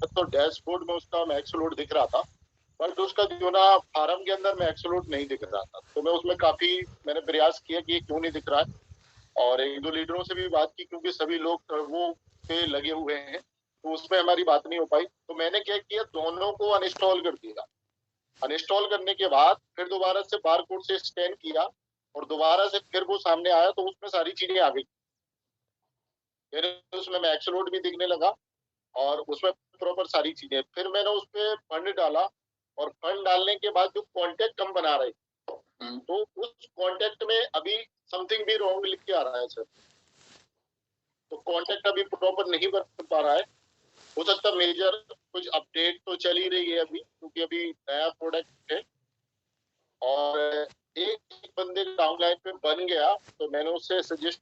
तो डैशबोर्ड में उसका मैक्स लोड दिख रहा था, बट उसका जो ना फार्म के अंदर मैक्स लोड नहीं दिख रहा था। तो मैं उसमें काफी मैंने प्रयास किया कि ये क्यों नहीं दिख रहा है, और एक दो लीडरों से भी बात की, क्योंकि सभी लोग वो पे लगे हुए हैं, तो उसमें हमारी बात नहीं हो पाई। तो मैंने क्या किया, दोनों को अनइंस्टॉल कर दिया। अनइंस्टॉल करने के बाद फिर दोबारा से बार कोड से स्कैन किया, और दोबारा से फिर वो सामने आया, तो उसमें सारी चीजें आ गई। फिर उसमें मैक्स लोड भी दिखने लगा, और उसमें प्रॉपर सारी चीजें। फिर मैंने उस पर फंड डाला, और फंड डालने के बाद जो कॉन्टेक्ट हम बना रहे, तो उस कॉन्टेक्ट में अभी समथिंग भी रॉन्ग लिख के आ रहा है सर। तो कॉन्टेक्ट अभी प्रॉपर नहीं बन पा रहा है। हो सकता मेजर कुछ अपडेट तो चल ही रही है अभी, क्योंकि अभी नया प्रोडक्ट है। और एक बंदे डाउनलाइन पे बन गया, तो मैंने उससे सजेस्ट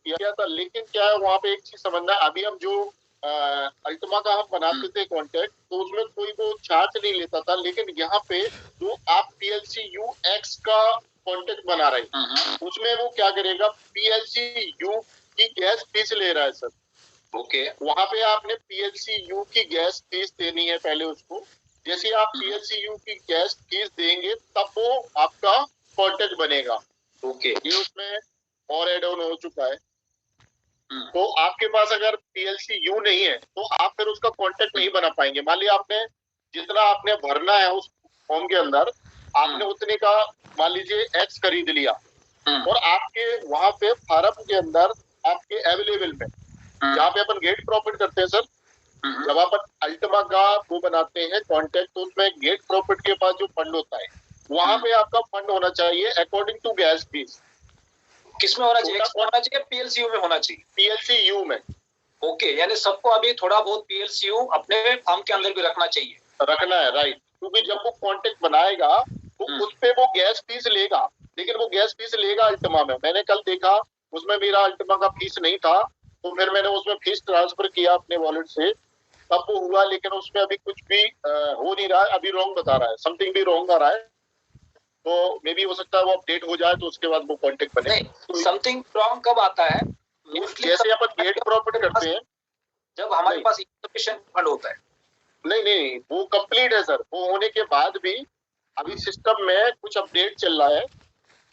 किया था। लेकिन क्या है, वहां पे एक चीज समझना, अभी हम जो अल्टमा का हम बनाते थे कॉन्टेक्ट, तो उसमें कोई वो चार्ज नहीं लेता था। लेकिन यहाँ पे जो आप PLC-U X का कॉन्टेक्ट बना रहे हैं, उसमें वो क्या करेगा, PLC-U की गैस फीस ले रहा है सर। ओके, वहां पे आपने PLC-U की गैस फीस देनी है पहले उसको। जैसे आप PLC-U की गैस फीस देंगे, तब वो आपका कॉन्टेक्ट बनेगा। ओके, ये उसमें और एड ऑन हो चुका है। तो आपके पास अगर PLC-U नहीं है, तो आप फिर उसका कॉन्टेक्ट नहीं बना पाएंगे। मान लिया आपने जितना आपने भरना है उस फॉर्म के अंदर, आपने उतने का मान लीजिए X खरीद लिया, और आपके वहां पे फार्म के अंदर आपके अवेलेबल में, जहाँ पे अपन गेट प्रॉफिट करते हैं सर, जब अपन अल्टमा का वो बनाते हैं कॉन्टेक्ट, तो उसमें गेट प्रॉफिट के पास जो फंड होता है, वहां पे आपका फंड होना चाहिए अकॉर्डिंग टू गैस फीस। किसमें होना चाहिए? होना चाहिए PLC-U में होना चाहिए। PLC-U में। ओके, यानी सबको अभी थोड़ा बहुत PLC-U अपने फॉर्म के अंदर भी रखना चाहिए। रखना है, राइट। क्योंकि जब वो कॉन्टेक्ट बनाएगा, तो उस पे वो गैस फीस लेगा। लेकिन वो गैस फीस लेगा अल्टमा में। मैंने कल देखा, उसमें मेरा अल्टमा का फीस नहीं था, तो फिर मैंने उसमें फीस ट्रांसफर किया अपने वॉलेट से, तब वो हुआ। लेकिन उसमें अभी कुछ भी हो नहीं रहा है, अभी रॉन्ग बता रहा है, समथिंग भी रॉन्ग आ रहा है। तो मे भी हो सकता है वो अपडेट हो जाए, तो उसके बाद वो कॉन्टेक्ट बने। तो समथिंग रॉन्ग कब आता है? जैसे अपन गेट प्रॉफिट करते हैं, जब हमारे पास इनसफिशिएंट फंड होता है। नहीं, वो कंप्लीट है सर। वो होने के बाद भी अभी सिस्टम में कुछ अपडेट चल रहा है,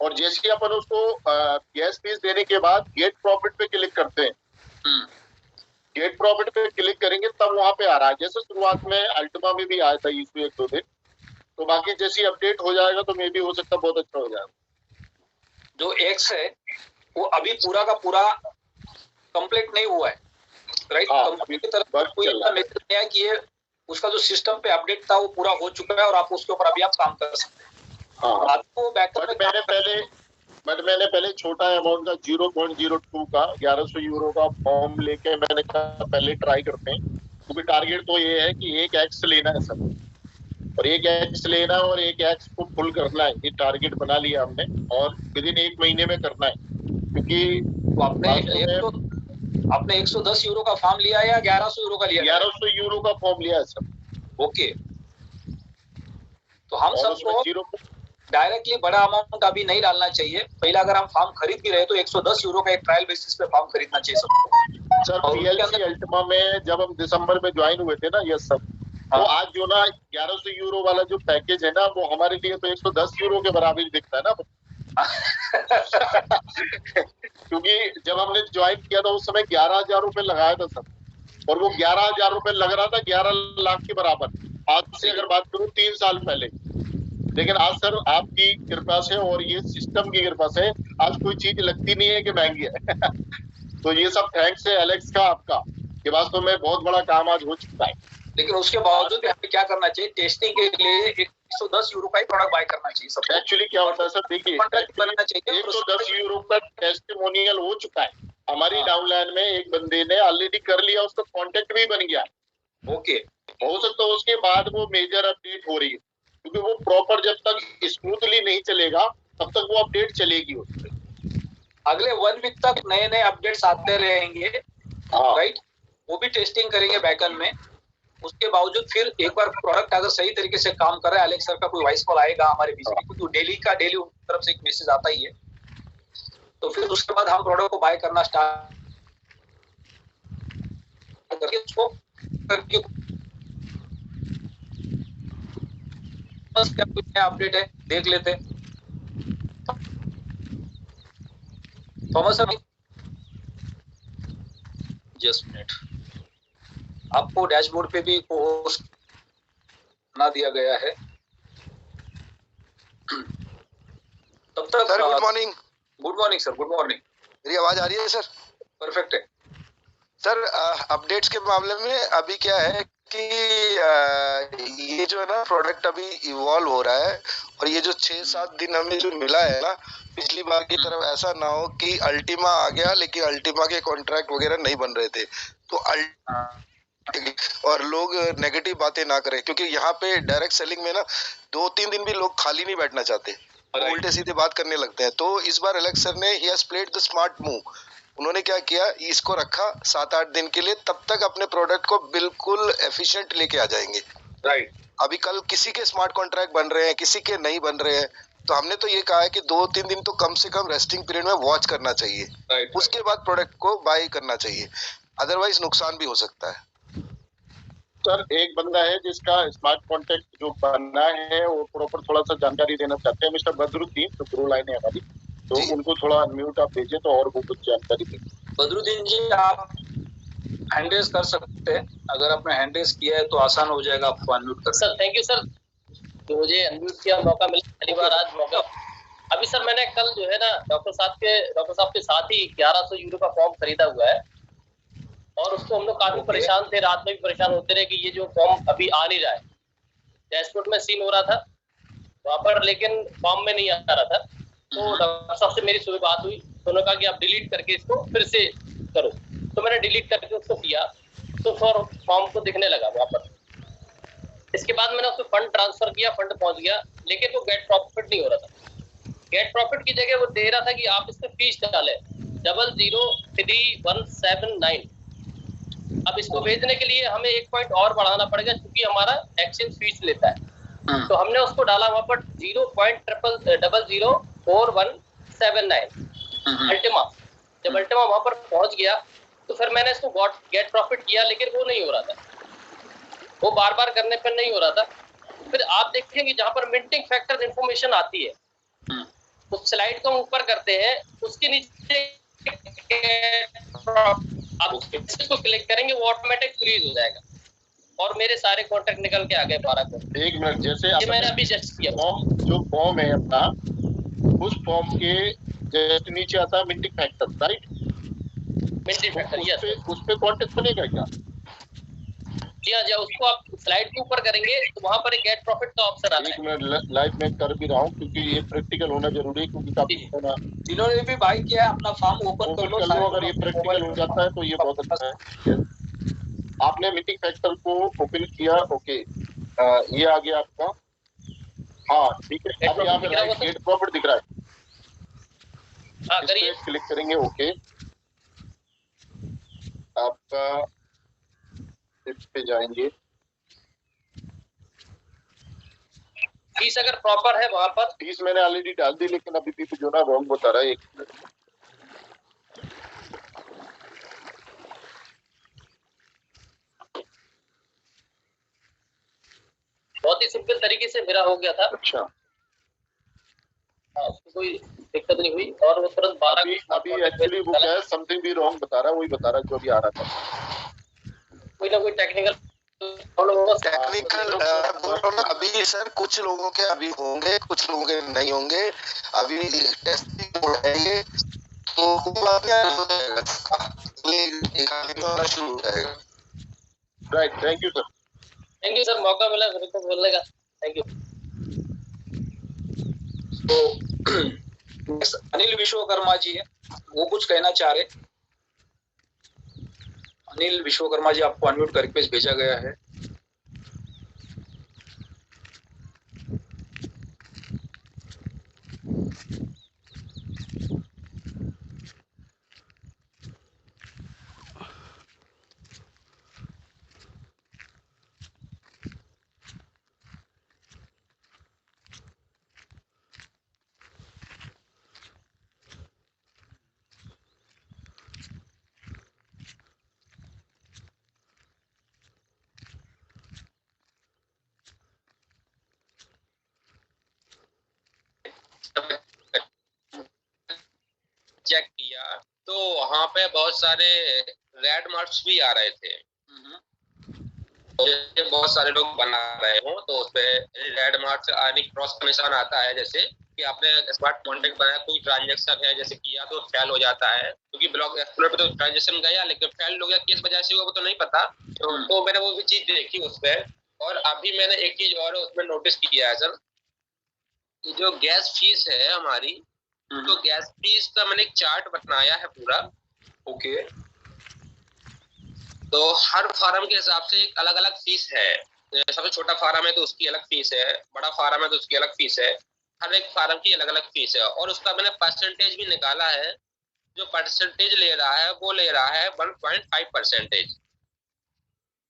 और जैसे ही अपन उसको गैस फीस देने के बाद गेट प्रॉफिट पे क्लिक करते हैं, गेट प्रॉफिट पे क्लिक करेंगे, तब वहां पे आ रहा है। जैसे शुरुआत में अल्टमा में भी आया था इशू एक दो दिन। तो बाकी जैसी अपडेट हो जाएगा, तो मे भी हो सकता है बहुत अच्छा हो जाएगा। जो X है वो अभी पूरा का पूरा कंप्लीट नहीं हुआ है, राइट? कंपनी की तरफ कोई मैसेज नहीं आया कि ये उसका जो सिस्टम पे अपडेट था वो पूरा हो चुका है और आप उसके ऊपर अभी आप काम कर सकते हैं। आपको बैकअप मैंने पहले छोटा अमाउंट का 0.02 का 1100 यूरो का फॉर्म लेके मैंने कहा पहले ट्राई करते हैं, क्योंकि टारगेट तो ये है कि एक X लेना है सर, और एक X लेना है, और एक X को फुल करना है। ये टारगेट बना लिया हमने, और विदिन 1 महीने में करना है। क्योंकि आपने 110 यूरो का फॉर्म लिया या 1100 यूरो का लिया? 1100 यूरो का फॉर्म लिया है सर। ओके, तो हम सबको डायरेक्टली बड़ा अमाउंट अभी नहीं डालना चाहिए। पहले अगर हम फॉर्म खरीद भी रहे तो 110 यूरो का एक ट्रायल बेसिस पे फॉर्म खरीदना चाहिए सबको। सर PLC अल्टमा में जब हम दिसंबर में ज्वाइन हुए थे ना, ये सब, तो आज जो ना 1100 यूरो वाला जो पैकेज है ना, वो हमारे लिए तो 110 यूरो के बराबर ही दिखता है ना। क्योंकि जब हमने ज्वाइन किया था उस समय 11,000 रुपए लगाया था सर, और वो 11,000 रुपए लग रहा था 11 लाख के बराबर। आज से अगर बात करूं 3 साल पहले। लेकिन आज सर आपकी कृपा से और ये सिस्टम की कृपा से आज कोई चीज लगती नहीं है कि महंगी है। तो ये सब थैंक्स है एलेक्स का, आपका। ये वास्तव में बहुत बड़ा काम आज हो चुका है। लेकिन उसके बावजूद हमें क्या करना चाहिए? टेस्टिंग के लिए 110 यूरो का ही प्रोडक्ट बाय करना चाहिए सबको। एक्चुअली क्या होता है सर, देखिए 110 यूरो का टेस्टिमोनियल हो चुका है हमारी डाउनलाइन में। एक बंदे ने ऑलरेडी कर लिया, उसका कॉन्टेक्ट भी बन गया। ओके, हो सकता है उसके बाद वो मेजर अपडेट हो रही है, क्योंकि वो प्रॉपर जब तक स्मूथली नहीं चलेगा तब तक वो अपडेट चलेगी उसमें। अगले 1 वीक तक नए नए अपडेट्स आते रहेंगे, राइट? वो भी टेस्टिंग करेंगे बैकएंड में। उसके बावजूद फिर एक बार प्रोडक्ट अगर सही तरीके से काम कर रहा है, अलेक्स सर का कोई वॉइस कॉल आएगा हमारे बीच में, क्योंकि डेली उनकी तरफ से एक मैसेज आता ही है। तो फिर उसके बाद हम प्रोडक्ट को बाय करना स्टार्ट उसको करके बस क्या कुछ नया अपडेट है देख लेते हैं। थॉमस सर जस्ट मिनट, आपको डैशबोर्ड पे भी पोस्ट बना दिया गया है। तब तक sir good morning. Good morning sir, good morning. मेरी आवाज आ रही है सर? परफेक्ट है सर। अपडेट्स के मामले में अभी क्या है कि ये जो है ना प्रोडक्ट अभी इवॉल्व हो रहा है, और ये जो 6-7 दिन हमें जो मिला है ना, पिछली बार की तरफ ऐसा ना हो कि अल्टीमा आ गया लेकिन अल्टीमा के कॉन्ट्रैक्ट वगैरह नहीं बन रहे थे, तो और लोग नेगेटिव बातें ना करें, क्योंकि यहाँ पे डायरेक्ट सेलिंग में ना 2-3 दिन भी लोग खाली नहीं बैठना चाहते, उल्टे सीधे बात करने लगते हैं। तो इस बार एलेक्स सर ने he has played the smart move. उन्होंने क्या किया, इसको रखा 7-8 दिन के लिए, तब तक अपने प्रोडक्ट को बिल्कुल एफिशिएंट लेके आ जाएंगे। राइट। अभी कल किसी के स्मार्ट कॉन्ट्रैक्ट बन रहे हैं, किसी के नहीं बन रहे हैं, तो हमने तो ये कहा है कि 2-3 दिन तो कम से कम रेस्टिंग पीरियड में वॉच करना चाहिए। राइट। उसके बाद प्रोडक्ट को बाय करना चाहिए, अदरवाइज नुकसान भी हो सकता है। सर एक बंदा है जिसका स्मार्ट कॉन्टेक्ट जो बनना है वो प्रॉपर थोड़ा सा जानकारी देना चाहते हैं, मिस्टर बदरुद्दीन, तो प्रो लाइन है हमारी, तो उनको थोड़ा अनम्यूट आप भेजिए तो और वो कुछ जानकारी दें। बदरुद्दीन जी आप हैंड रेज कर सकते हैं, अगर आपने हैंड रेज किया है तो आसान हो जाएगा आपको अनम्यूट कर। सर थैंक यू सर, तो मुझे अनम्यूट किया मौका मिला, पहली बार आज मौका। अभी सर मैंने कल जो है ना डॉक्टर साहब के साथ ही 1100 यूरो का फॉर्म खरीदा हुआ है, और उसको हम लोग काफी परेशान थे, रात में भी परेशान होते रहे कि ये जो फॉर्म अभी आ नहीं रहा है। डैशबोर्ड में सीन हो रहा था वहां पर, लेकिन फॉर्म में नहीं आ रहा था। तो डॉक्टर साहब से मेरी सुबह बात हुई, तो उन्होंने कहा कि आप डिलीट करके इसको फिर से करो। तो मैंने डिलीट करके उसको किया, तो फॉर्म को दिखने लगा वहां पर। इसके बाद मैंने उसको फंड ट्रांसफर किया, फंड पहुंच गया, लेकिन वो गेट प्रॉफिट नहीं हो रहा था। गेट प्रॉफिट की जगह वो दे रहा था कि आप इसमें फीस डालें 003179। अब इसको भेजने के लिए हमें 1 पॉइंट और बढ़ाना पड़ेगा, क्योंकि हमारा एक्सचेंज फीस लेता है। तो हमने उसको डाला वहां पर 0.004179 अल्टीमा। जब अल्टीमा वहां पर पहुंच गया तो फिर मैंने इसको गेट प्रॉफिट किया, लेकिन वो नहीं हो रहा था, वो बार बार करने पर नहीं हो रहा था। फिर आप देखेंगे जहां पर मिंटिंग फैक्टर इंफॉर्मेशन आती है, उस स्लाइड को हम ऊपर करते हैं, उसके नीचे आप इसको क्लिक करेंगे वो ऑटोमेटिक फ्रीज हो जाएगा, और मेरे सारे कॉन्ट्रैक्ट निकल के आ गए 12 को। 1 मिनट, जैसे ये मैंने अभी जस्ट किया। फॉर्म है अपना, उस फॉर्म के जस्ट नीचे आता है minting factor, right? Minting factor, yes. उस पे कॉन्टेक्ट बनेगा क्या? जी हाँ, उसको आप स्लाइड के ऊपर करेंगे तो वहां पर एक गेट प्रॉफिट का ऑप्शन आता है। 1 मिनट, लाइव में कर भी रहा हूँ क्योंकि ये प्रैक्टिकल होना जरूरी है, क्योंकि काफी होना। जिन्होंने भी बाय किया है अपना फॉर्म ओपन कर लो, अगर ये प्रैक्टिकल हो जाता है तो ये बहुत अच्छा है। आपने मीटिंग फैक्टर को ओपन किया, ओके, ये आ गया आपका। हाँ ठीक है, अब यहाँ पे गेट प्रॉफिट दिख रहा है, हाँ करिए, क्लिक करेंगे, ओके। आपका इस पे जाएंगे, फीस अगर प्रॉपर है वहां पर, फीस मैंने ऑलरेडी डाल दी, लेकिन अभी भी जो ना रॉन्ग बता रहा है। 1 मिनट, बहुत ही सिंपल तरीके से मेरा हो गया था। अच्छा, हाँ, उसको कोई दिक्कत नहीं हुई, और वो तुरंत 12 अभी एक्चुअली वो क्या है, समथिंग भी रॉन्ग बता रहा है, वही बता रहा है जो अभी आ रहा था। कोई ना कोई टेक्निकल अभी सर कुछ लोगों के अभी होंगे, कुछ लोगों के नहीं होंगे, अभी टेस्टिंग हो जाएंगे, तो शुरू हो जाएगा। राइट, थैंक यू सर, मौका मिला मेरे को बोलने का, थैंक यू। तो अनिल विश्वकर्मा जी है, वो कुछ कहना चाह रहे। अनिल विश्वकर्मा जी, आपको अनम्यूट कर रिक्वेस्ट भेजा गया है। चेक किया तो वहाँ पे बहुत सारे रेड मार्क्स भी आ रहे थे। जैसे बहुत सारे लोग बना रहे हो तो उसपे रेड मार्क्स आने क्रॉस का निशान आता है, जैसे कि आपने स्मार्ट कॉन्ट्रैक्ट बनाया, कोई ट्रांजैक्शन है जैसे किया तो फेल हो जाता है, क्योंकि ब्लॉक एक्सप्लोरर पे तो ट्रांजैक्शन गया लेकिन फेल हो गया, किस वजह से हुआ वो तो नहीं पता। तो मैंने वो भी चीज देखी उस पर। और अभी मैंने एक चीज और उसमें नोटिस किया है सर, कि जो गैस फीस है हमारी, तो गैस फीस का मैंने एक चार्ट बनाया है पूरा। ओके। तो हर फार्म के हिसाब से एक अलग अलग फीस है। सबसे छोटा फार्म है तो उसकी अलग फीस है, बड़ा फार्म है तो उसकी अलग फीस है, हर एक फार्म की अलग अलग फीस है। और उसका मैंने परसेंटेज भी निकाला है। जो परसेंटेज ले रहा है वो ले रहा है 1.5%।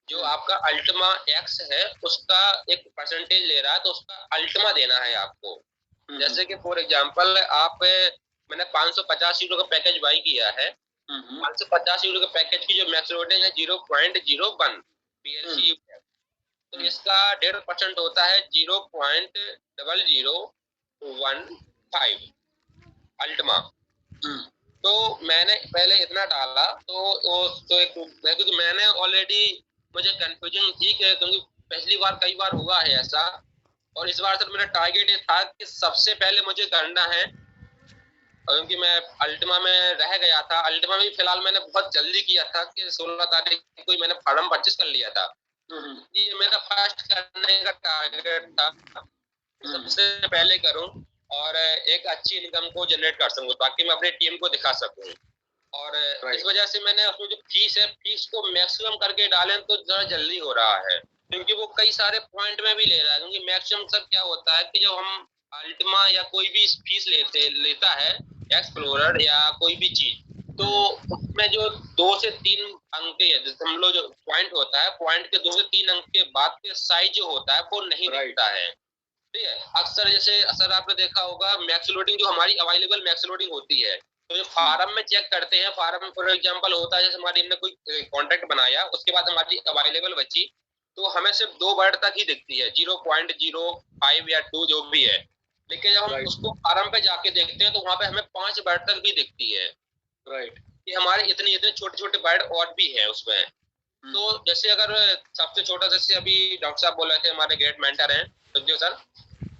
जो आपका अल्टीमा एक्स है उसका एक परसेंटेज ले रहा है, तो उसका अल्टीमा देना है आपको। जैसे कि फॉर एग्जांपल मैंने 550 यूरो का पैकेज बाई किया है। 550 यूरो के पैकेज की जो मैक्स लोडिंग है 0.01 PLC, तो इसका 1.5% होता है 0.0015 अल्टीमा। तो मैंने पहले इतना डाला क्योंकि मैंने ऑलरेडी, मुझे कंफ्यूजन थी क्योंकि पिछली बार कई बार हुआ है ऐसा, और इस बार सर मेरा टारगेट ये था कि सबसे पहले मुझे करना है, क्योंकि मैं अल्टीमा में रह गया था। अल्टीमा में फिलहाल मैंने बहुत जल्दी किया था कि 16 तारीख को मैंने फार्म परचेस कर लिया था। ये मेरा फर्स्ट करने का टारगेट था, सबसे पहले करूं और एक अच्छी इनकम को जनरेट कर सकूं ताकि मैं अपनी टीम को दिखा सकूं। और इस वजह से मैंने उसमें जो फीस है, फीस को मैक्सिमम करके डालें तो जरा जल्दी हो रहा है, क्योंकि वो कई सारे पॉइंट में भी ले रहा है। क्योंकि मैक्सिमम सर क्या होता है कि जब हम अल्टीमा या कोई भी फीस लेता है एक्सप्लोरर या कोई भी चीज, तो उसमें जो 2 से 3 अंक के, जैसे हम लोग जो पॉइंट होता है, पॉइंट के 2 से 3 अंक के बाद के साइज जो होता है वो नहीं दिखता है। ठीक है, अक्सर जैसे सर आपने देखा होगा मैक्स लोडिंग जो हमारी अवेलेबल मैक्स लोडिंग होती है, तो जो फार्म में चेक करते हैं, फार्म में फॉर एग्जांपल होता है जैसे हमारी हमने कोई कॉन्ट्रैक्ट बनाया, उसके बाद हमारी अवेलेबल बची, तो हमें सिर्फ 2 वर्ड तक ही दिखती है, 0.05 या 2 जो भी है। लेकिन जब हम उसको फार्म पे जाके देखते हैं तो वहाँ पे हमें 5 वर्ड तक भी दिखती है। कि हमारे इतने छोटे छोटे वर्ड और भी है उसमें। तो जैसे अगर सबसे छोटा, जैसे अभी डॉक्टर साहब बोल रहे थे, हमारे ग्रेट मेंटर हैं सुखदेव सर,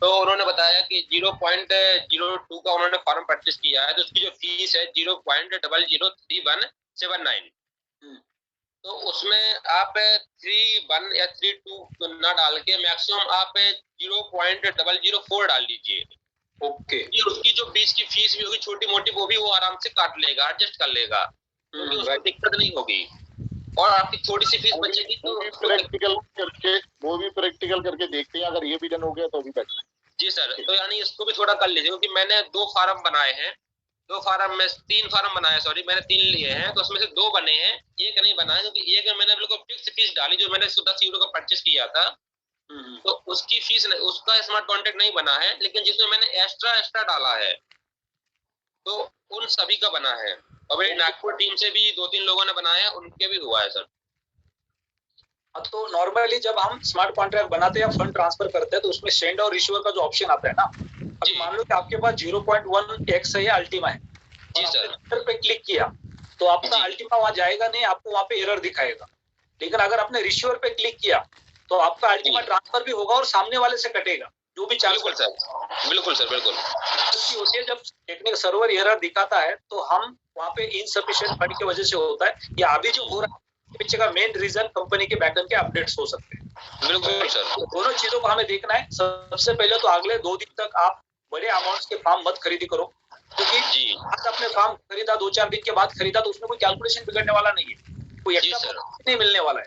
तो उन्होंने बताया कि 0.02 का उन्होंने फॉर्म परचेस किया है, तो उसकी जो फीस है 0.003179। तो उसमें आप 31 या 32 ना डाल के मैक्सिमम आप 0.004 डाल लीजिए। ओके। ये उसकी जो बीच की फीस भी होगी छोटी मोटी, वो भी वो आराम से काट लेगा, एडजस्ट कर लेगा, क्योंकि उसको दिक्कत नहीं होगी और आपकी थोड़ी सी फीस बचेगी। तो प्रैक्टिकल करके देखते हैं, अगर ये भी डन हो गया तो भी बेटर। जी सर, तो यानी इसको भी थोड़ा कर लीजिए, क्योंकि मैंने 2 फार्म बनाए हैं, 2 फार्म में 3 फार्म बनाए, सॉरी मैंने 3 लिए हैं, तो उसमें से 2 बने हैं, एक नहीं बना है, क्योंकि एक मैंने बिल्कुल फिक्स फीस डाली, जो मैंने 10 यूरो का परचेस किया था, तो उसकी फीस नहीं, उसका स्मार्ट कॉन्ट्रैक्ट नहीं बना है, लेकिन जिसमें मैंने एक्स्ट्रा डाला है तो उन सभी का बना है। और मेरी नागपुर टीम से भी 2-3 लोगों ने बनाया है, उनके भी हुआ है सर। तो नॉर्मली जब हम स्मार्ट कॉन्ट्रैक्ट बनाते हैं या फंड ट्रांसफर करते हैं तो उसमें सेंड और रिसीवर का जो ऑप्शन आता है ना, अभी मान लो कि आपके पास 0.1x है या अल्टीमा है, जी सर, पे क्लिक किया तो आपका अल्टीमा वहां जाएगा नहीं, आपको वहां पे एरर दिखाएगा। लेकिन अगर आपने रिसीवर पे क्लिक किया तो आपका अल्टीमा ट्रांसफर भी होगा और सामने वाले से कटेगा जो भी चार्ज। बिल्कुल सर, बिल्कुल सर, बिल्कुल। होती है जब टेक्निकल सर्वर एरर दिखाता है तो हम वहाँ पे इनसफिशिएंट फंड की वजह से होता है, या अभी जो हो रहा है पीछे का मेन रीजन कंपनी के बैकएंड के अपडेट्स हो सकते हैं। बिल्कुल सर, दोनों चीजों को हमें देखना है। सबसे पहले तो अगले 2 दिन तक आप बड़े अमाउंट के फार्म मत खरीदी करो, क्योंकि आज आपने फार्म खरीदा 2-4 दिन के बाद खरीदा तो उसमें कोई कैलकुलेशन बिगड़ने वाला नहीं है, कोई एक्स्ट्रा नहीं मिलने वाला है।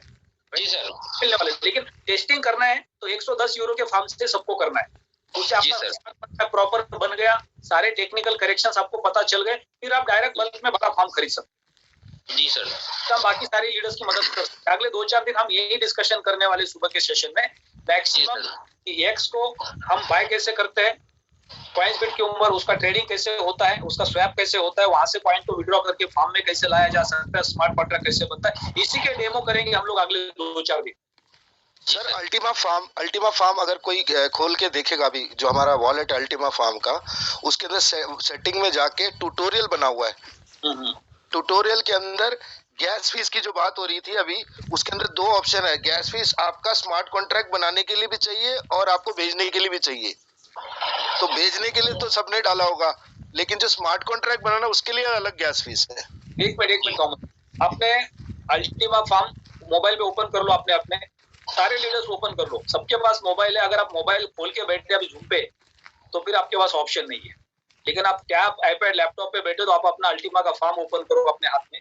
जी सर, मिलने वाला है, लेकिन टेस्टिंग करना है तो 110 यूरो के फार्म से सबको करना है। उससे आपका प्रॉपर बन गया, सारे टेक्निकल करेक्शंस आपको पता चल गए, फिर आप डायरेक्ट बल्क में बड़ा फार्म खरीद सकते। जी सर, हम बाकी सारे लीडर्स की मदद कर सकते हैं। अगले 2-4 दिन हम यही डिस्कशन करने वाले सुबह के सेशन में, मैक्सिमम एक्स को हम बाय कैसे करते हैं, CoinsBit के ऊपर उसका ट्रेडिंग कैसे होता है, उसका स्वैप कैसे होता है, वहां से पॉइंट को विड्रॉ करके फार्म में कैसे लाया जा सकता है, स्मार्ट कॉन्ट्रैक्ट कैसे बनता है, इसी के डेमो करेंगे हम लोग अगले 2-4 दिन। सर अल्टीमा फार्म अगर कोई खोल के देखेगा अभी जो हमारा वॉलेट अल्टीमा फार्म का, उसके अंदर सेटिंग में जाके ट्यूटोरियल बना हुआ है। ट्यूटोरियल के अंदर गैस फीस की जो बात हो रही थी अभी, उसके अंदर दो ऑप्शन है। गैस फीस आपका स्मार्ट कॉन्ट्रैक्ट बनाने के लिए भी चाहिए और आपको भेजने के लिए भी चाहिए। तो भेजने के लिए तो सबने डाला होगा, लेकिन जो स्मार्ट कॉन्ट्रैक्ट बनाना उसके लिए अलग गैस फीस है। एक मिनट आपने अल्टीमा फार्म मोबाइल पे ओपन कर लो, अपने सारे लीडर्स ओपन कर लो, सबके पास मोबाइल है। अगर आप मोबाइल खोल के बैठे अभी झूम पे, तो फिर आपके पास ऑप्शन नहीं है। लेकिन आप क्या आईपैड लैपटॉप पे बैठे तो आप अपना अल्टीमा का फॉर्म ओपन करो अपने हाथ में,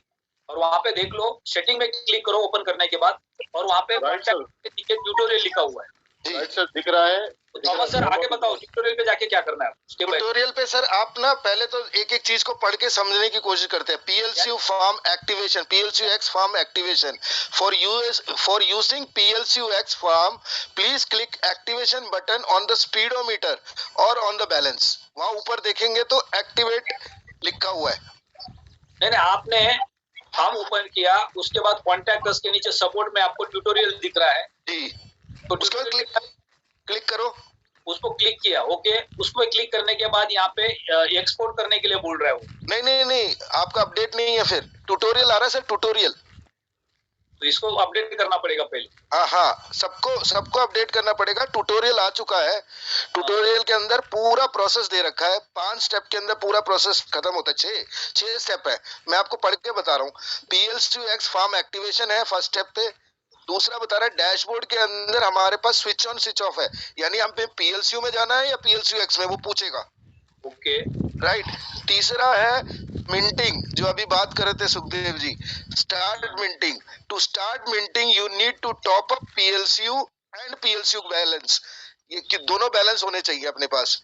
और वहां पे देख लो, सेटिंग में क्लिक करो ओपन करने के बाद, और वहां पे ट्यूटोरियल लिखा हुआ है। सर दिख रहा है। थॉमस सर आगे बताओ, ट्यूटोरियल पे जाके क्या करना है? ट्यूटोरियल पे सर आप ना पहले तो एक एक चीज को पढ़ के समझने की कोशिश करते हैं। PLCU form activation, PLCU X form activation, for using PLCU X form please click activation button on the speedometer और ऑन द बैलेंस। वहां ऊपर देखेंगे तो एक्टिवेट लिखा हुआ है। नहीं, आपने फॉर्म ओपन किया, उसके बाद कॉन्टैक्ट अस के नीचे सपोर्ट में आपको ट्यूटोरियल दिख रहा है जी, तो उसको क्लिक करो। उसको क्लिक किया, ओके। उसको क्लिक करने के बाद यहाँ पे एक्सपोर्ट करने के लिए बोल रहा है वो। नहीं, आपका अपडेट नहीं है। फिर ट्यूटोरियल आ रहा है सर, ट्यूटोरियल, तो इसको अपडेट करना पड़ेगा पहले। हाँ, सबको अपडेट करना पड़ेगा। ट्यूटोरियल आ चुका है। ट्यूटोरियल के अंदर पूरा प्रोसेस दे रखा है। 5 स्टेप के अंदर पूरा प्रोसेस खत्म होता है। 6 स्टेप है, मैं आपको पढ़ के बता रहा हूँ। PLCU X फॉर्म एक्टिवेशन है फर्स्ट स्टेप पे। दूसरा बता रहा है डैशबोर्ड के अंदर हमारे पास स्विच ऑन स्विच ऑफ है, यानी हम पे PLCU में जाना है या PLCU X में, वो पूछेगा। Okay, right. तीसरा है मिंटिंग, जो अभी बात कर रहे थे Sukhdev ji, start minting. To start minting you need to top up PLCU and PLCU balance. ये कि दोनों बैलेंस होने चाहिए अपने पास।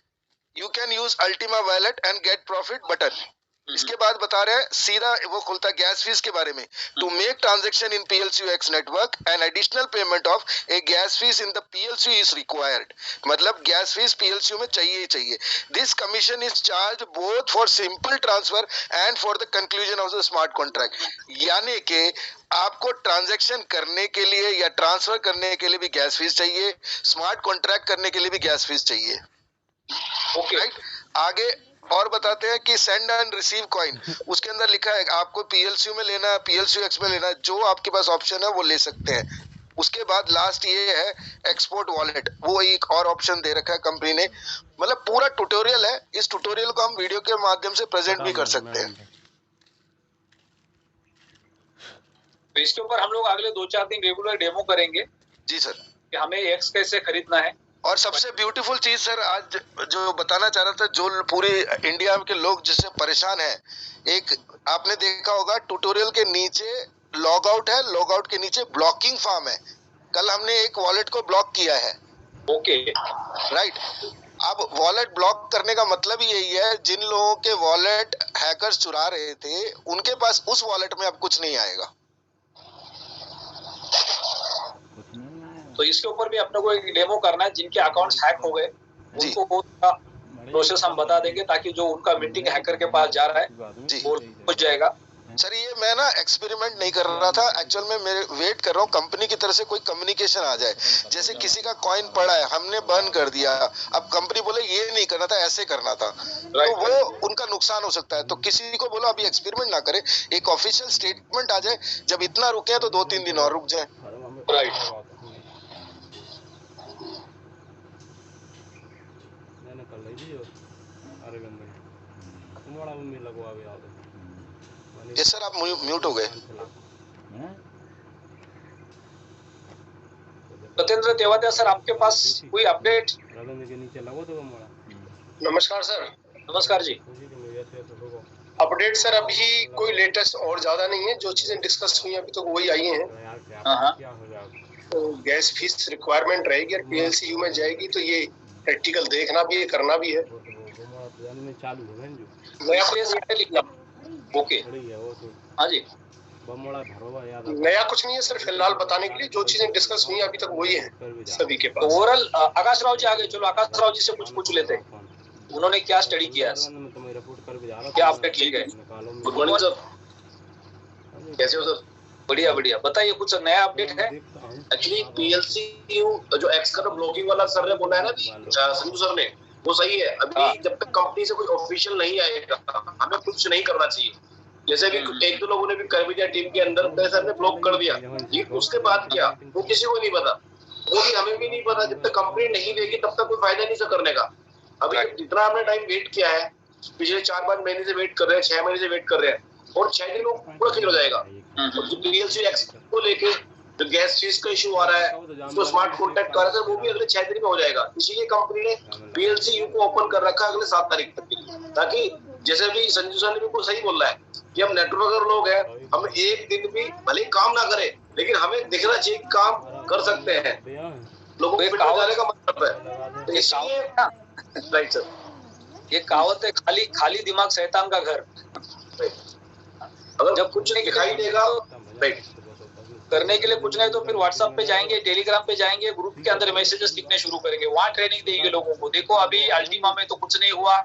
You can use Ultima wallet and get profit button. इसके बाद बता रहे हैं सीधा वो खुलता गैस फीस के बारे में। To make transaction in PLCU X network and additional payment of a gas fees in the PLCU is required. मतलब गैस फीस PLCU में चाहिए ही चाहिए। This commission is charge both for simple transfer and for the conclusion of the smart contract. यानी कि आपको transaction करने के लिए या ट्रांसफर करने के लिए भी गैस फीस चाहिए, स्मार्ट कॉन्ट्रैक्ट करने के लिए भी गैस फीस चाहिए। Okay, right. आगे और बताते हैं कि सेंड एंड रिसीव कॉइन, उसके अंदर लिखा है आपको PLCU में लेना है, PLCU X में लेना है, जो आपके पास ऑप्शन है वो ले सकते हैं। उसके बाद लास्ट ये है एक्सपोर्ट वॉलेट, वो एक और ऑप्शन दे रखा है कंपनी ने। मतलब पूरा ट्यूटोरियल है। इस ट्यूटोरियल को हम वीडियो के माध्यम से प्रेजेंट भी कर सकते हैं। तो इसके ऊपर हम लोग अगले 2-4 दिन रेगुलर डेमो करेंगे। जी सर। कि हमें X कैसे खरीदना है। और सबसे ब्यूटीफुल चीज सर आज जो बताना चाह रहा था, जो पूरे इंडिया के लोग जिससे परेशान है, एक आपने देखा होगा ट्यूटोरियल के नीचे लॉग आउट है, लॉग आउट के नीचे ब्लॉकिंग फॉर्म है। कल हमने एक वॉलेट को ब्लॉक किया है। Okay, right. अब वॉलेट ब्लॉक करने का मतलब ही यही है, जिन लोगों के वॉलेट हैकर्स चुरा रहे थे उनके पास उस वॉलेट में अब कुछ नहीं आएगा। तो इसके ऊपर भी अपने को एक डेमो करना है। जिनके अकाउंट्स हैक हो गए उनको वो प्रोसेस हम बता देंगे, ताकि जो उनका मीटिंग हैकर के पास जा रहा है जी वो पहुंच जाएगा। सर ये मैं ना एक्सपेरिमेंट नहीं कर रहा था, एक्चुअल में मैं वेट कर रहा हूँ कंपनी की तरफ से कोई कम्युनिकेशन आ जाए। जैसे किसी का कॉइन पड़ा है, हमने बर्न कर दिया, अब कंपनी बोले ये नहीं करना था, ऐसे करना था, तो वो उनका नुकसान हो सकता है। तो किसी को बोलो अभी एक्सपेरिमेंट ना करे, एक ऑफिशियल स्टेटमेंट आ जाए। जब इतना रुके हैं तो 2-3 दिन और रुक जाए। राइट। ये सर आप म्यूट हो गए। सत्येंद्र तेवातिया सर, आपके पास कोई अपडेट? नमस्कार सर। नमस्कार जी। अपडेट सर अभी कोई लेटेस्ट और ज्यादा नहीं है। जो चीजें डिस्कस हुई अभी तो वही आई हैं। तो गैस फीस रिक्वायरमेंट रहेगी और PLCU में जाएगी, तो ये प्रैक्टिकल देखना भी है, करना भी है। नया लिखना। ओके, हाँ जी। नया कुछ नहीं है सर फिलहाल बताने के लिए। जो चीजें डिस्कस हुई अभी तक वही है सभी के पास। ओवरऑल आकाश राव जी आगे, चलो आकाश राव जी से कुछ पूछ लेते हैं। उन्होंने क्या स्टडी किया, क्या अपडेट लिए गए? गुड मॉर्निंग सर, कैसे हो सर? बढ़िया बढ़िया, बताइए कुछ नया अपडेट है? एक्चुअली PLCU जो एक्स का ब्लॉकिंग वाला सर ने बोला है ना संजू सर ने, वो सही है। अभी जब तक कंपनी से कोई ऑफिशियल नहीं आएगा हमें कुछ नहीं करना चाहिए। जैसे भी एक दो लोगों ने भी कर भी दिया टीम के अंदर, सर ने ब्लॉक कर दिया, लेकिन उसके बाद क्या वो किसी को नहीं पता, वो भी हमें भी नहीं पता। जब तक कंपनी नहीं देगी तब तक कोई फायदा नहीं सर करने का। अभी जितना हमने टाइम वेट किया है, पिछले 4-5 महीने से वेट कर रहे हैं, 6 महीने से वेट कर रहे हैं, और 6 दिन में पूरा क्लियर हो जाएगा। और जो PLCU एक्स को लेके जो गैस फीस का इशू आ रहा है, उसको स्मार्ट कॉन्ट्रैक्ट कर रहा है, वो भी अगले 6 दिन में हो जाएगा। इसीलिए कंपनी ने PLCU को ओपन कर रखा है अगले 7 तारीख तक, ताकि जैसे भी संजू सर ने बिल्कुल सही बोल रहा है कि हम नेटवर्कर लोग हैं, हम एक दिन भी भले काम ना करें लेकिन हमें दिखना चाहिए काम कर सकते हैं, लोगों को जाने का मतलब है। तो इसलिए राइट सर, ये कहावत है, खाली दिमाग शैतान का घर। अगर जब कुछ नहीं दिखाई देगा राइट करने के लिए कुछ नहीं तो फिर व्हाट्सएप पे जाएंगे, टेलीग्राम पे जाएंगे, ग्रुप के अंदर मैसेजेस लिखने शुरू करेंगे, वहाँ ट्रेनिंग देंगे लोगों को। देखो अभी अल्टीमा में तो कुछ नहीं हुआ,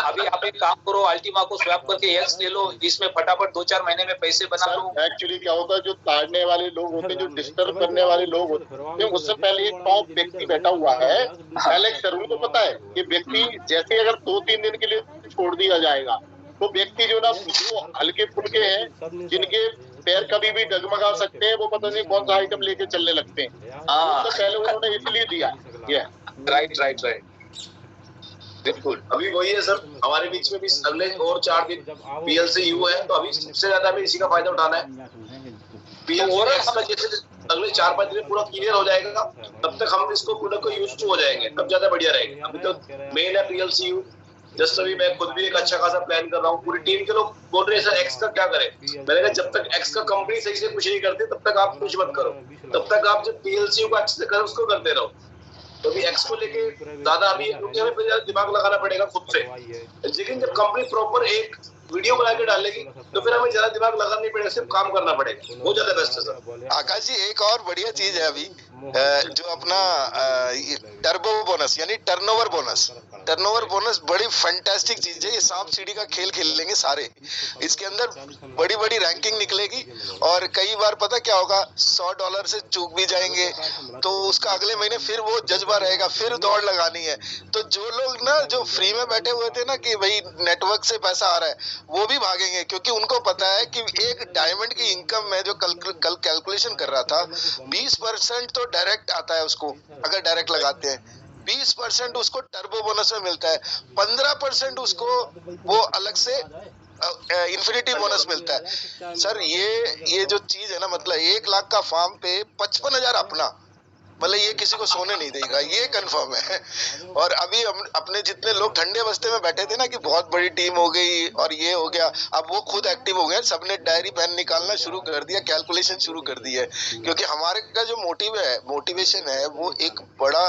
अभी आप एक काम करो, अल्टीमा को स्वैप करके एक्स ले लो, इसमें फटाफट 2-4 महीने में पैसे बना लो। एक्चुअली क्या होता है, जो ताड़ने वाले लोग होते हैं, जो डिस्टर्ब करने वाले लोग होते हैं, उससे पहले एक टॉप व्यक्ति बैठा हुआ है एलेक्स सर, उनको पता है कि व्यक्ति जैसे अगर 2-3 दिन के लिए छोड़ दिया जाएगा तो व्यक्ति जो ना वो हल्के फुल्के हैं, जिनके पैर कभी भी डगमगा सकते हैं, वो पता नहीं कौन सा आइटम लेके चलने लगते हैं। तो पहले उन्होंने इसलिए दिया। राइट बिल्कुल। अभी वही है सर, हमारे बीच में भी अगले और 4 दिन PLCU है, तो अभी सबसे ज्यादा हमें इसी का फायदा उठाना है। PLCU जैसे अगले 4-5 दिन में पूरा क्लियर हो जाएगा, तब तक हम इसको प्रोडक्ट को यूज हो जाएंगे, तब ज्यादा बढ़िया रहेगा। अभी तो मेन है PLCU। जस्ट अभी मैं खुद भी एक अच्छा खासा प्लान कर रहा हूँ, पूरी टीम के लोग बोल रहे हैं सर एक्स का क्या करें। मैंने कहा जब तक एक्स का कंपनी सही से कुछ नहीं करती तब तक आप कुछ मत करो, तब तक आप जो PLCU को अच्छे से करो उसको करते रहो। तो अभी एक्स को लेके ज्यादा अभी हमें दिमाग लगाना पड़ेगा खुद से, लेकिन जब कंपनी प्रॉपर एक वीडियो बना के डालेगी तो फिर हमें ज्यादा दिमाग लगाना नहीं पड़ेगा, सिर्फ काम करना पड़ेगा, वो ज्यादा बेस्ट है सर। आकाश जी एक और बढ़िया चीज है अभी जो अपना टर्बो बोनस यानी टर्नओवर बोनस बड़ी फैंटास्टिक चीज है। ये सांप सीढ़ी का खेल खेल लेंगे सारे, इसके अंदर बड़ी बड़ी रैंकिंग निकलेगी, और कई बार पता क्या होगा, $100 से चूक भी जाएंगे तो उसका अगले महीने फिर वो जज्बा रहेगा, फिर दौड़ लगानी है। तो जो लोग ना जो फ्री में बैठे हुए थे ना कि भाई नेटवर्क से पैसा आ रहा है, वो भी भागेंगे, क्योंकि उनको पता है कि एक डायमंड की इनकम में जो कल कैलकुलेशन कर रहा था, 20% तो डायरेक्ट आता है उसको, अगर डायरेक्ट लगाते हैं 20% उसको टर्बो बोनस में मिलता है, 15% उसको वो अलग से इन्फिनिटी बोनस मिलता है। सर ये जो चीज है ना, मतलब 1 लाख का फार्म पे 55,000 अपना, मतलब ये किसी को सोने नहीं देगा, ये कंफर्म है। और अभी हम अपने जितने लोग ठंडे बस्ते में बैठे थे ना कि बहुत बड़ी टीम हो गई और ये हो गया, अब वो खुद एक्टिव हो गए, सबने डायरी पेन निकालना शुरू कर दिया, कैलकुलेशन शुरू कर दी है, क्योंकि हमारे का जो मोटिवेशन है वो एक बड़ा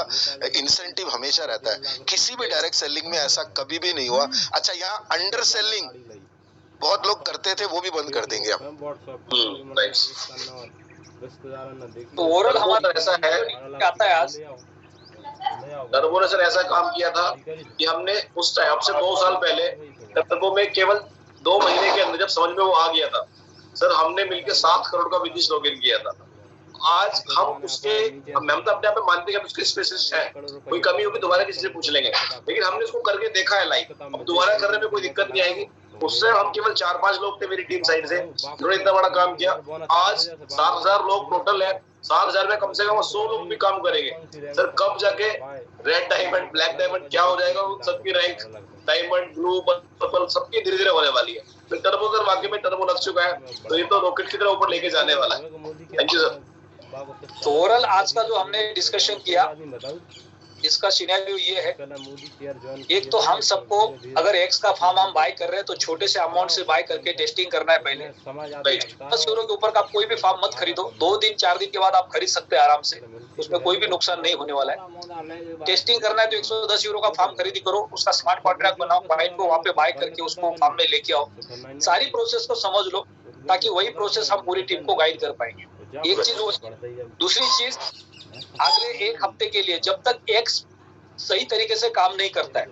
इंसेंटिव हमेशा रहता है। किसी भी डायरेक्ट सेलिंग में ऐसा कभी भी नहीं हुआ। अच्छा, यहाँ अंडर सेलिंग बहुत लोग करते थे, वो भी बंद कर देंगे अब। तो ओवरऑल हमारा ऐसा है क्या आता है आज टर्बो ने सर ऐसा काम किया था कि हमने उस टाइम से 2 साल पहले टर्बो में केवल 2 महीने के अंदर जब समझ में वो आ गया था सर, हमने मिलकर 7 करोड़ का बिजनेस लॉगिन किया था। आज हम उसके हम तो अपने आप में मानते हैं कि उसके स्पेशलिस्ट हैं, कोई कमी होगी दोबारा किसी से पूछ लेंगे, लेकिन हमने उसको करके देखा है लाइव, अब दोबारा करने में कोई दिक्कत नहीं आएगी। उससे हम केवल 4-5 लोग थे मेरी टीम साइड से, उन्होंने इतना बड़ा काम किया। आज 7,000 लोग टोटल है, 7,000 में कम से कम 100 लोग भी काम करेंगे सर। कब जाके रेड डायमंड, ब्लैक डायमंड क्या हो जाएगा, उन सबकी रैंक डायमंड, ब्लू, पर्पल सबकी धीरे धीरे होने वाली है। तो टर्बो सर वाकई में टर्बो लग चुका है, तो ये तो रॉकेट की तरह ऊपर लेके जाने वाला है। Thank you sir. तो ओवरऑल आज का जो हमने डिस्कशन किया, इसका सिनेरियो ये है, एक तो हम सबको अगर एक्स का फार्म हम बाय कर रहे हैं तो छोटे से अमाउंट से बाय करके टेस्टिंग करना है पहले। 10 यूरो के ऊपर का आप कोई भी फार्म मत खरीदो, 2 दिन 4 दिन के बाद आप खरीद सकते हैं आराम से, उसमें कोई भी नुकसान नहीं होने वाला है। टेस्टिंग करना है तो 110 यूरो का फार्म खरीदी करो, उसका स्मार्ट कॉन्ट्रैक्ट बनाओ, क्लाइंट को वहाँ पे बाय करके उसको फार्म में लेके आओ, सारी प्रोसेस को समझ लो, ताकि वही प्रोसेस हम पूरी टीम को गाइड कर पाएंगे। एक चीज वो। दूसरी चीज, अगले 1 हफ्ते के लिए जब तक एक्स सही तरीके से काम नहीं करता है,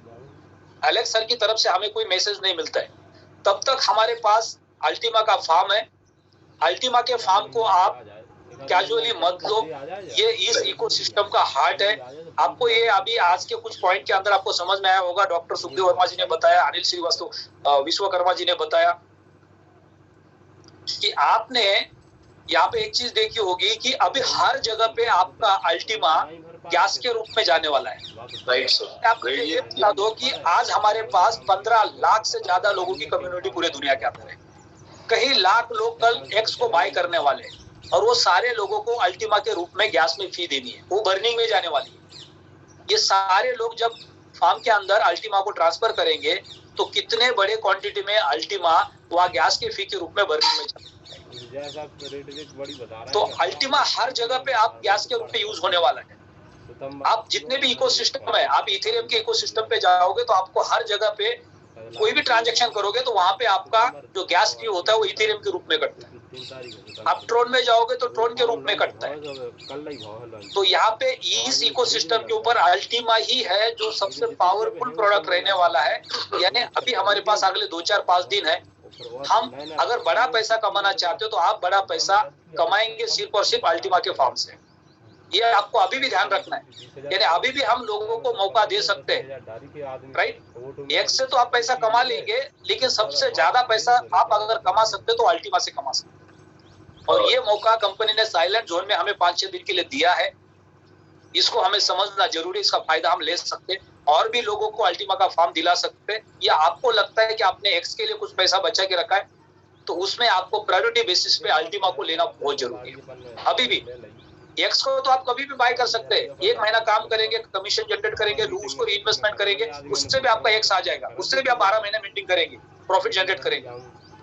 एलेक्स सर की तरफ से हमें कोई मैसेज नहीं मिलता है, तब तक हमारे पास अल्टीमा का फार्म है, अल्टीमा के फार्म को आप कैजुअली मत लो, ये इस इकोसिस्टम का हार्ट है। आपको ये अभी आज के कुछ पॉइंट के अंदर आपको समझ में आया होगा। डॉक्टर सुखदेव वर्मा जी ने बताया, अनिल श्रीवास्तव विश्वकर्मा जी ने बताया कि आपने यहाँ पे एक चीज देखी होगी कि अभी हर जगह पे आपका अल्टीमा गैस के रूप में जाने वाला है। Right sir. आपको ये बता दो कि आज हमारे पास 15 लाख से ज्यादा लोगों की कम्युनिटी पूरे दुनिया के अंदर है। कई लाख लोग कल एक्स को बाय करने वाले हैं और वो सारे लोगों को अल्टीमा के रूप में गैस में फी देनी है, वो बर्निंग में जाने वाली है। ये सारे लोग जब फार्म के अंदर अल्टीमा को ट्रांसफर करेंगे तो कितने बड़े क्वांटिटी में अल्टीमा वहाँ गैस के फी के रूप में बर्निंग में जाएगा। तो अल्टीमा हर जगह पे आप गैस के रूप में यूज होने वाला है। आप जितने भी इकोसिस्टम है, आप इथेरियम के इकोसिस्टम पे जाओगे तो आपको हर जगह पे कोई भी ट्रांजैक्शन करोगे तो वहां पे आपका जो गैस फी होता है वो इथेरियम के रूप में कटता है। आप ट्रोन में जाओगे तो ट्रोन के रूप में कटता है। तो यहाँ पे इस इकोसिस्टम के ऊपर अल्टीमा ही है जो सबसे पावरफुल प्रोडक्ट रहने वाला है। यानी अभी हमारे पास अगले 2-4-5 दिन है। हम अगर बड़ा पैसा कमाना चाहते हो तो आप बड़ा पैसा कमाएंगे सिर्फ और सिर्फ अल्टीमा के फार्म से। ये आपको अभी भी ध्यान रखना है। यानी अभी भी हम लोगों को मौका दे सकते हैं, राइट। एक से तो आप पैसा कमा लेंगे, लेकिन सबसे ज्यादा पैसा आप अगर कमा सकते तो अल्टीमा से कमा सकते। और ये मौका कंपनी ने साइलेंट जोन में हमें 5-6 दिन के लिए दिया है। इसको हमें समझना जरूरी, इसका फायदा हम ले सकते और भी लोगों को अल्टीमा का फार्म दिला सकते। या आपको लगता है कि आपने एक्स के लिए कुछ पैसा बचा के रखा है तो उसमें आपको प्रायोरिटी बेसिस पे अल्टीमा को लेना बहुत जरूरी है। अभी भी एक्स को तो आप कभी भी बाय कर सकते हैं। 1 महीना काम करेंगे, कमीशन जनरेट करेंगे, उसको रीइन्वेस्टमेंट करेंगे, उससे भी आपका एक्स आ जाएगा। उससे भी आप 12 महीने मीटिंग करेंगे, प्रॉफिट जनरेट करेंगे।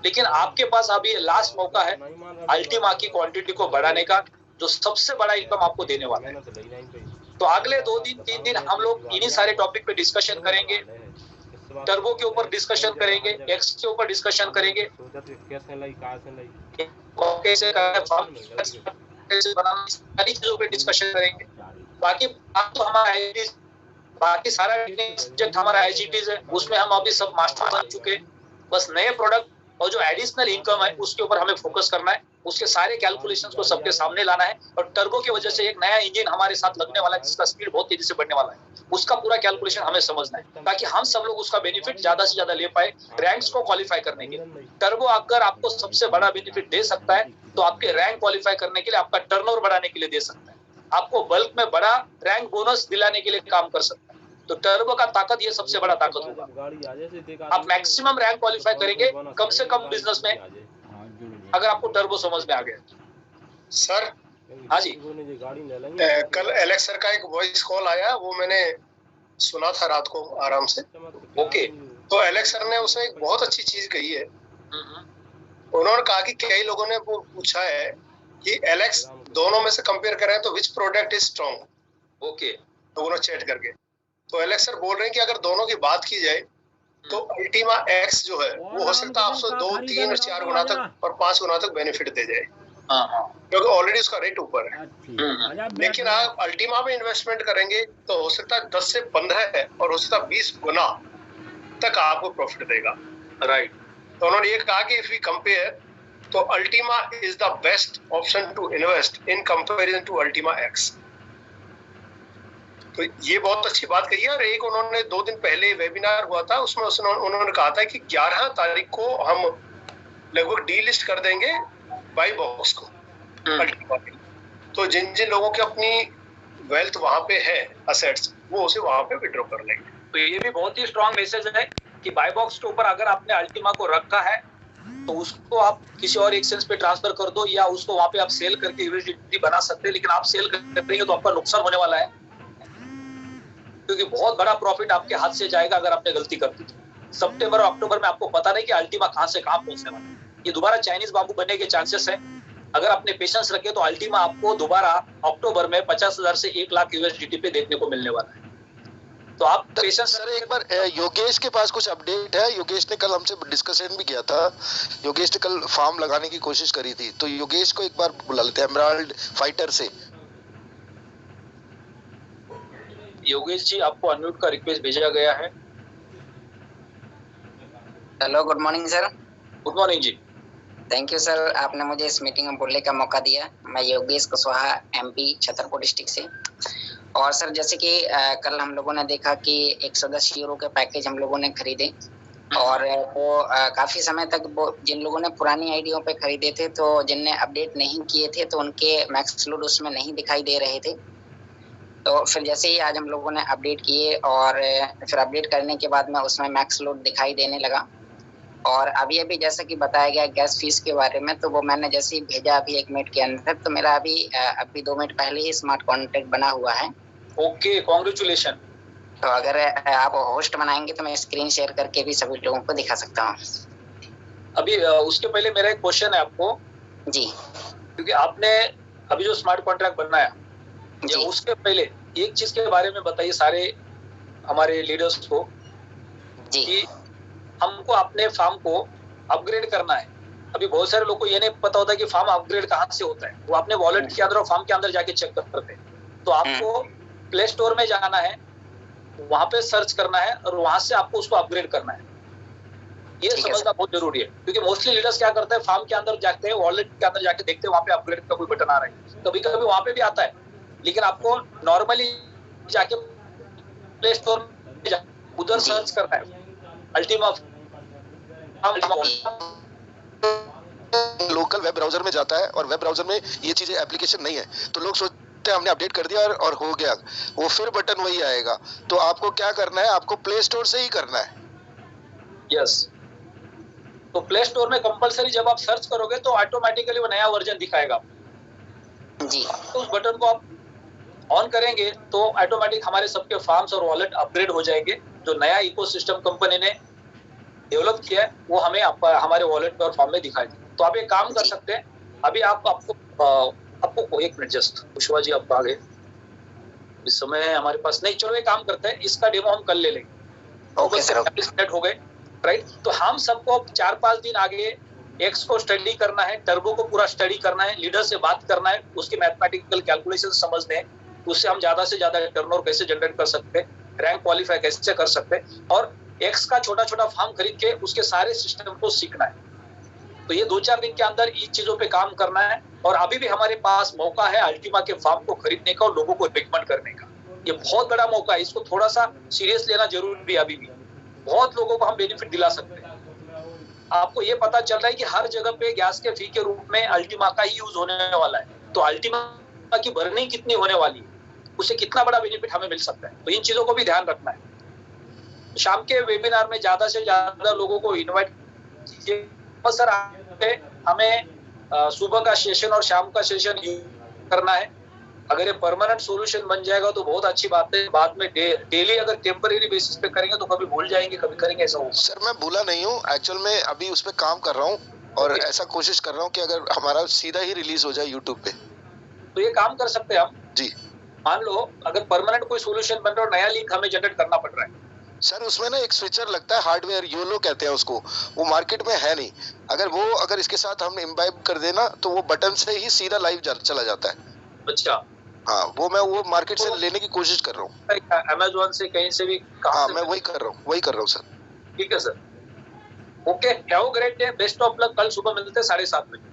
लेकिन आपके पास अभी लास्ट मौका है अल्टीमा की क्वांटिटी को बढ़ाने का, जो सबसे बड़ा इनकम आपको देने वाला है। तो अगले 2-3 दिन हम लोग इन्हीं सारे टॉपिक पे डिस्कशन करेंगे। टर्बो के ऊपर डिस्कशन करेंगे, एक्स के ऊपर डिस्कशन करेंगे, कैसे बनाना, सारी चीजों पे डिस्कशन करेंगे। बाकी तो हमारा बाकी सारा सब्जेक्ट हमारा एचईटीज है, उसमें हम अभी सब मास्टर बन चुके हैं। बस नए प्रोडक्ट और जो एडिशनल इनकम है उसके ऊपर हमें फोकस करना है। उसके सारे कैलकुलेशंस को सबके सामने लाना है। और टर्बो की वजह से एक नया इंजन हमारे साथ लगने वाला है जिसका स्पीड बहुत तेजी से बढ़ने वाला है, उसका पूरा कैलकुलेशन हमें समझना है ताकि हम सब लोग उसका बेनिफिट ज्यादा से ज्यादा ले पाए रैंक्स को क्वालिफाई करने के लिए। टर्बो अगर आपको सबसे बड़ा बेनिफिट दे सकता है तो आपके रैंक क्वालिफाई करने के लिए, आपका टर्नओवर बढ़ाने के लिए दे सकता है, आपको बल्क में बड़ा रैंक बोनस दिलाने के लिए काम कर सकता है। तो टर्बो का ताकत ये सबसे बड़ा ताकत होगा। आप मैक्सिमम रैंक क्वालिफाई करेंगे कम से कम बिजनेस में, अगर आपको टर्बो समझ में आ गया। सर हाँ जी, कल एलेक्स सर का एक वॉइस कॉल आया, वो मैंने सुना था रात को आराम से। ओके। तो एलेक्स सर ने उसमें एक बहुत अच्छी चीज कही है। उन्होंने कहा कि कई लोगों ने वो पूछा है कि एलेक्स दोनों में से कंपेयर करें तो which product is strong. Okay. तो उन्होंने चैट करके तो एलेक्स सर बोल रहे हैं कि अगर दोनों की बात की जाए तो अल्टीमा एक्स जो है वो हो सकता है आपको 2, 3 और 4 गुना तक और 5 गुना तक बेनिफिट दे जाए, क्योंकि ऑलरेडी उसका रेट ऊपर है। लेकिन आप अल्टीमा में इन्वेस्टमेंट करेंगे तो हो सकता है 10 से 15 है और हो सकता है 20 गुना तक आपको प्रॉफिट देगा। राइट। तो उन्होंने ये कहा कि इफ वी कंपेयर तो Ultima is the best option to invest in comparison to Ultima X. तो ये बहुत अच्छी बात कही है। और एक उन्होंने 2 दिन पहले वेबिनार हुआ था, उसमें उन्होंने कहा था कि 11 तारीख को हम लगभग डीलिस्ट कर देंगे बाई बॉक्स को अल्टीमा के। तो जिन जिन लोगों की अपनी वेल्थ वहां पे है, असेट्स, वो उसे वहां पे विड्रॉ कर लेंगे। तो ये भी बहुत ही स्ट्रांग मैसेज है कि बाय बॉक्स के ऊपर अगर आपने अल्टीमा को रखा है तो उसको आप किसी और एक्सचेंज पे ट्रांसफर कर दो या उसको वहां पे आप सेल करके यूएसडीटी बना सकते हैं। लेकिन आप सेल करेंगे तो आपका नुकसान होने वाला है, क्योंकि बहुत बड़ा प्रॉफिट आपके हाथ से जाएगा अगर आपने गलती कर दी। सितंबर और अक्टूबर में आपको पता नहीं कि अल्टीमा कहां से कहां पहुंचने वाला है। ये दोबारा चाइनीज बाबू बनने के चांसेस है। अगर आपने पेशेंस रखे तो अल्टीमा आपको दोबारा अक्टूबर में 50,000 से 1 लाख यूएसडीटी पे देखने को मिलने वाला है। तो आप पेशेंस। सर एक बार योगेश के पास कुछ अपडेट है। योगेश ने कल हमसे डिस्कशन भी किया था। योगेश ने कल फार्म लगाने की कोशिश करी थी, तो योगेश को एक बार बुला लेते हैं एमराल्ड फाइटर से। योगेश जी, आपको अनम्यूट का रिक्वेस्ट भेजा गया है। Hello, good morning sir. Good morning ji. Thank you sir, आपने मुझे इस मीटिंग में बोलने का मौका दिया। मैं योगेश कुशवाहा, MP छतरपुर डिस्ट्रिक्ट से। और सर जैसे कि कल हम लोगों ने देखा कि 110 यूरो के पैकेज हम लोगों ने खरीदे, और वो काफ़ी समय तक वो जिन लोगों ने पुरानी आईडियों पे खरीदे थे, तो जिनने अपडेट नहीं किए थे तो उनके मैक्स लोड उसमें नहीं दिखाई दे रहे थे। तो फिर जैसे ही आज हम लोगों ने अपडेट किए और फिर अपडेट करने के बाद में उसमें मैक्स लोड दिखाई देने लगा। और अभी जैसा कि बताया गया गैस फीस के बारे में, तो वो मैंने जैसे ही भेजा अभी 1 मिनट के अंदर, तो मेरा अभी 2 मिनट पहले ही स्मार्ट कॉन्ट्रैक्ट बना हुआ है। Okay, congratulation. तो अगर आप होस्ट बनाएंगे तो मैं स्क्रीन शेयर करके भी सभी लोगों को दिखा सकता हूँ। अभी उसके पहले मेरा एक क्वेश्चन है आपको जी, क्योंकि आपने अभी जो स्मार्ट कॉन्ट्रैक्ट बनाया जी, उसके पहले एक चीज के बारे में बताइए सारे हमारे लीडर्स को जी, कि हमको अपने फार्म को अपग्रेड करना है। अभी बहुत सारे लोगों को ये नहीं पता होता कि फार्म अपग्रेड कहाँ से होता है। वो अपने वॉलेट के अंदर और फार्म के अंदर जाके चेक करते हैं। तो आपको प्ले स्टोर में जाना है, वहां पे सर्च करना है और वहां से आपको उसको अपग्रेड करना है। ये समझना बहुत जरूरी है, क्योंकि मोस्टली लीडर्स क्या करते हैं, फार्म के अंदर जाते हैं, वॉलेट के अंदर जाके देखते हैं वहां पे अपग्रेड का कोई बटन आ रहा है। कभी कभी वहां पे भी आता है, लेकिन आपको नॉर्मली जाके प्ले स्टोर में उधर सर्च करना है अल्टीमा। लोकल वेब ब्राउजर में जाता है और वेब ब्राउजर में ये चीजें एप्लीकेशन नहीं है, तो लोग सोचते हैं हमने अपडेट कर दिया और हो गया, वो फिर बटन वही आएगा। तो आपको क्या करना है, आपको प्ले स्टोर से ही करना है। यस, तो प्ले स्टोर में कंपलसरी जब आप सर्च करोगे तो ऑटोमेटिकली वो नया वर्जन दिखाएगा जी। तो उस बटन को आप ऑन करेंगे तो ऑटोमेटिक हमारे सबके फार्म्स और वॉलेट अपग्रेड हो जाएंगे। जो नया इकोसिस्टम कंपनी ने डेवलप किया है वो हमें हमारे वॉलेट में और फार्म में दिखाई देगा। तो आप एक काम कर सकते हैं, अभी आपको 1 मिनट जस्ट, कुशवा जी आप आ गए, इस समय हमारे पास नहीं, चलो एक काम करते हैं, इसका डेमो हम कल ले लेंगे। ओके सर, 40 मिनट हो गए, राइट। तो हम सबको 4-5 दिन आगे एक्स को स्टडी करना है, टर्बो को पूरा स्टडी करना है, लीडर से बात करना है, उसके मैथमेटिकल कैलकुलेशन समझने हैं, उससे हम ज्यादा से ज्यादा टर्नओवर कैसे जनरेट कर सकते हैं, रैंक क्वालिफाई कैसे कर सकते हैं, और एक्स का छोटा छोटा फार्म खरीद के उसके सारे सिस्टम को सीखना है। तो ये 2-4 दिन के अंदर इन चीजों पे काम करना है। और अभी भी हमारे पास मौका है अल्टीमा के फार्म को खरीदने का और लोगों को रिकमेंड करने का। ये बहुत बड़ा मौका है, इसको थोड़ा सा सीरियस लेना जरूरी भी। अभी भी बहुत लोगों को हम बेनिफिट दिला सकते हैं। आपको ये पता चल रहा है कि हर जगह पे गैस के फी के रूप में अल्टीमा का ही यूज होने वाला है, तो अल्टीमा की बर्निंग कितनी होने वाली है, उससे कितना बड़ा बेनिफिट हमें मिल सकता है। तो इन चीजों को भी ध्यान रखना है। शाम के वेबिनार में ज्यादा से ज्यादा लोगों को इनवाइट कीजिए। सर हमें सुबह का सेशन और शाम का सेशन करना है। अगर ये परमानेंट सॉल्यूशन बन जाएगा तो बहुत अच्छी बात है। बाद में डेली अगर टेम्पररी बेसिस पे करेंगे तो कभी भूल जाएंगे, कभी करेंगे, ऐसा होगा। सर मैं भूला नहीं हूँ, एक्चुअल में अभी उस पर काम कर रहा हूँ और ऐसा कोशिश कर रहा हूँ कि अगर हमारा सीधा ही रिलीज हो जाए यूट्यूब पे। तो ये काम कर सकते हैं हम जी। मान लो अगर परमानेंट कोई सॉल्यूशन बन रहा है और नया लिंक हमें जनरेट करना पड़ रहा है सर, उसमें ना एक स्विचर लगता है, हार्डवेयर योलो कहते हैं उसको, वो मार्केट में है नहीं। अगर इसके साथ हम इम्बाइब कर देना तो वो बटन से ही सीधा लाइव चला जाता है। अच्छा, हाँ, वो मार्केट से लेने की कोशिश कर रहा हूँ, अमेज़न से कहीं से भी। हाँ, मैं वही कर रहा हूँ सर। ठीक है sir, okay, have a great day, best of luck. कल सुबह मिलते हैं 7:30 बजे।